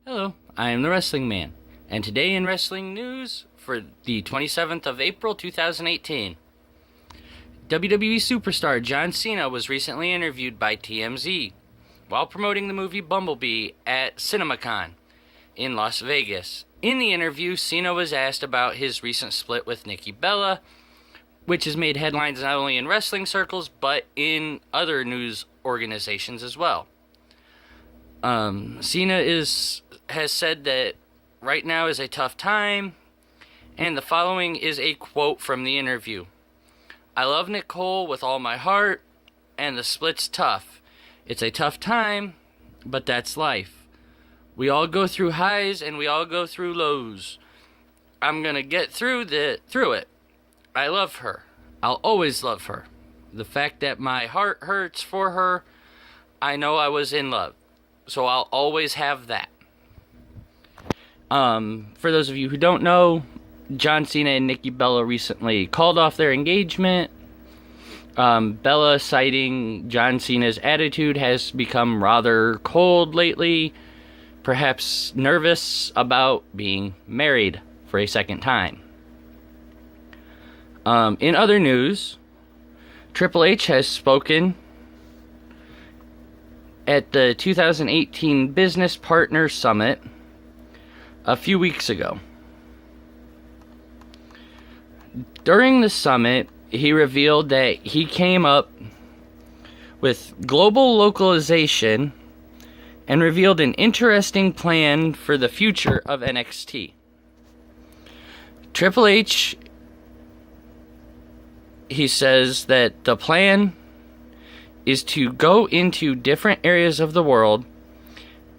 Hello, I am the Wrestling Man, and today in wrestling news for the 27th of April 2018, WWE superstar John Cena was recently interviewed by TMZ while promoting the movie Bumblebee at CinemaCon in Las Vegas. In the interview, Cena was asked about his recent split with Nikki Bella, which has made headlines not only in wrestling circles but in other news organizations as well. Cena has said that right now is a tough time, and the following is a quote from the interview. "I love Nicole with all my heart, and the split's tough. It's a tough time, but that's life. We all go through highs and we all go through lows. I'm gonna get through it. I love her. I'll always love her. The fact that my heart hurts for her, I know I was in love. So I'll always have that." For those of you who don't know, John Cena and Nikki Bella recently called off their engagement. Bella, citing John Cena's attitude, has become rather cold lately, perhaps nervous about being married for a second time. In other news, Triple H has spoken at the 2018 Business Partner Summit a few weeks ago. During the summit, he revealed that he came up with global localization and revealed an interesting plan for the future of NXT. Triple H, he says that the plan is to go into different areas of the world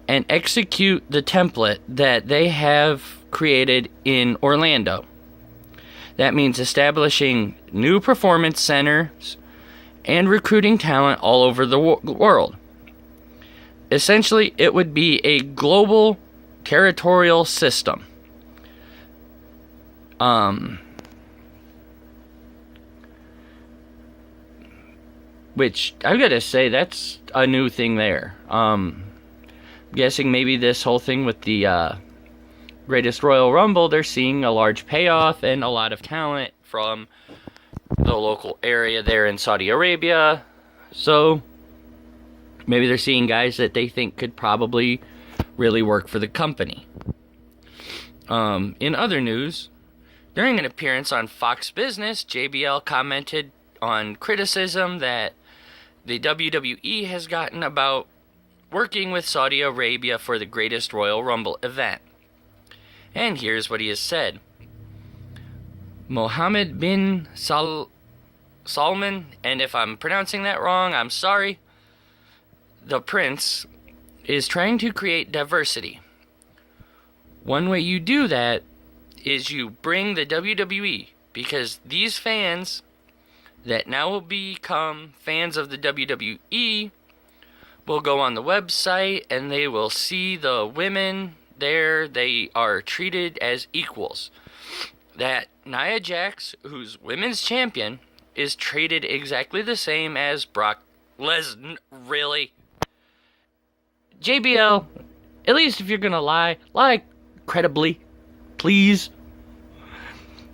and execute the template that they have created in Orlando. That means establishing new performance centers and recruiting talent all over the world. Essentially, it would be a global territorial system. Which, I've got to say, that's a new thing there. Guessing maybe this whole thing with the Greatest Royal Rumble, they're seeing a large payoff and a lot of talent from the local area there in Saudi Arabia. So, maybe they're seeing guys that they think could probably really work for the company. In other news, during an appearance on Fox Business, JBL commented on criticism that the WWE has gotten about working with Saudi Arabia for the Greatest Royal Rumble event. And here's what he has said. Mohammed bin Salman, and if I'm pronouncing that wrong, I'm sorry, the Prince, is trying to create diversity. One way you do that is you bring the WWE, because these fans that now will become fans of the WWE will go on the website and they will see the women there. They are treated as equals. That Nia Jax, who's women's champion, is treated exactly the same as Brock Lesnar. Really? JBL, at least if you're gonna lie credibly, please.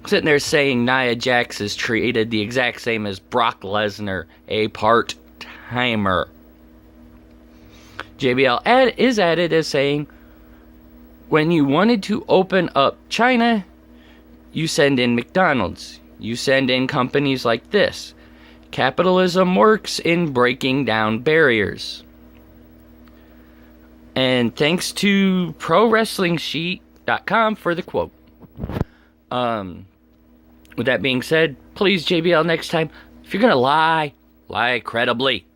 Sitting there saying Nia Jax is treated the exact same as Brock Lesnar, a part-timer. JBL is added as saying, when you wanted to open up China, you send in McDonald's. You send in companies like this. Capitalism works in breaking down barriers. And thanks to ProWrestlingSheet.com for the quote. With that being said, please, JBL, next time, if you're gonna lie credibly.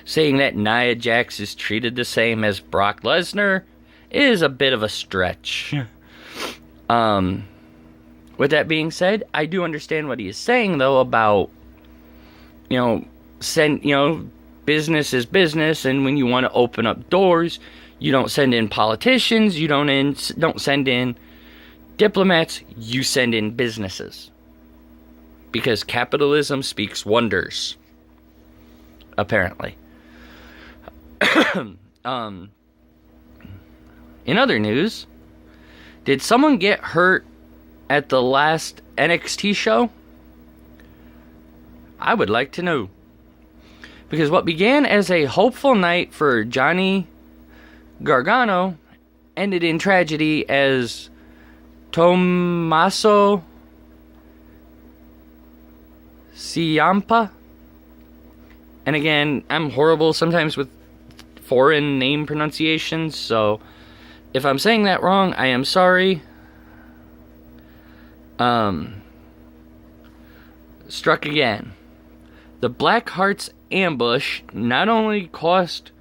Saying that Nia Jax is treated the same as Brock Lesnar is a bit of a stretch. With that being said, I do understand what he is saying, though, about, business is business, and when you want to open up doors, you don't send in politicians, you don't send in diplomats, you send in businesses. Because capitalism speaks wonders. Apparently. In other news, did someone get hurt at the last NXT show? I would like to know. Because what began as a hopeful night for Johnny Gargano ended in tragedy as Tommaso Ciampa. And again, I'm horrible sometimes with foreign name pronunciations, so if I'm saying that wrong, I am sorry. Struck again. The Black Hearts ambush not only cost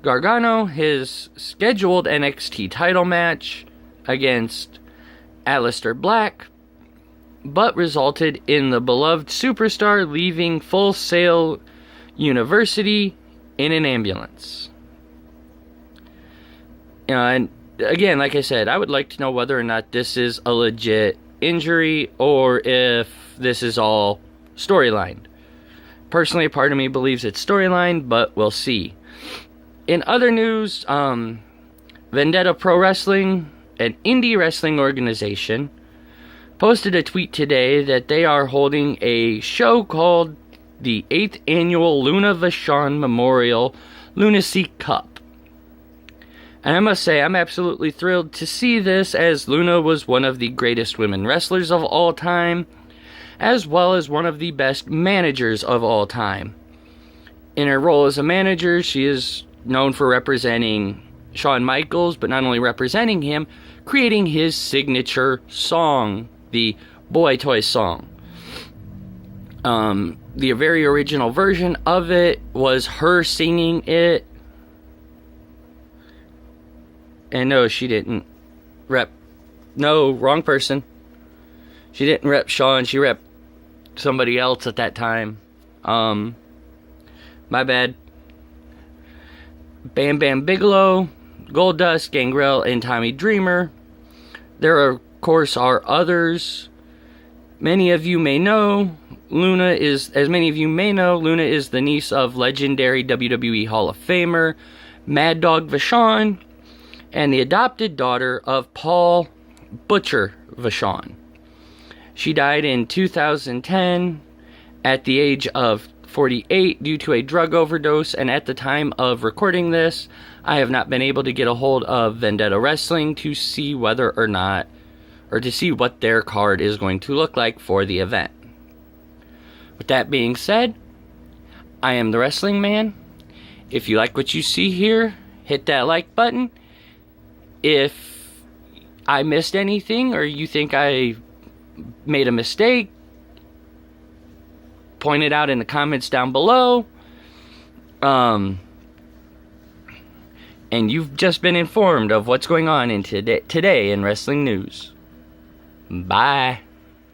Gargano his scheduled NXT title match against Aleister Black, but resulted in the beloved superstar leaving Full Sail University in an ambulance. And again, like I said, I would like to know whether or not this is a legit injury or if this is all storyline. Personally, a part of me believes it's storyline, but we'll see. In other news, Vendetta Pro Wrestling, an indie wrestling organization, posted a tweet today that they are holding a show called the 8th Annual Luna Vachon Memorial Lunacy Cup. And I must say, I'm absolutely thrilled to see this, as Luna was one of the greatest women wrestlers of all time, as well as one of the best managers of all time. In her role as a manager, she is known for representing Shawn Michaels, but not only representing him, creating his signature song, the Boy Toy song. The very original version of it was her singing it. And no, she didn't rep. No, wrong person. She didn't rep Shawn, she rep somebody else at that time. My bad. Bam Bam Bigelow, Goldust, Gangrel, and Tommy Dreamer. There, of course, are others. Many of you may know, Luna is the niece of legendary WWE Hall of Famer Mad Dog Vachon, and the adopted daughter of Paul Butcher Vachon. She died in 2010 at the age of 48 due to a drug overdose, and at the time of recording this, I have not been able to get a hold of Vendetta Wrestling to see whether or not, or to see what their card is going to look like for the event. With that being said, I am the Wrestling Man. If you like what you see here, hit that like button. If I missed anything, or you think I made a mistake, point it out in the comments down below. And you've just been informed of what's going on in today in wrestling news. Bye.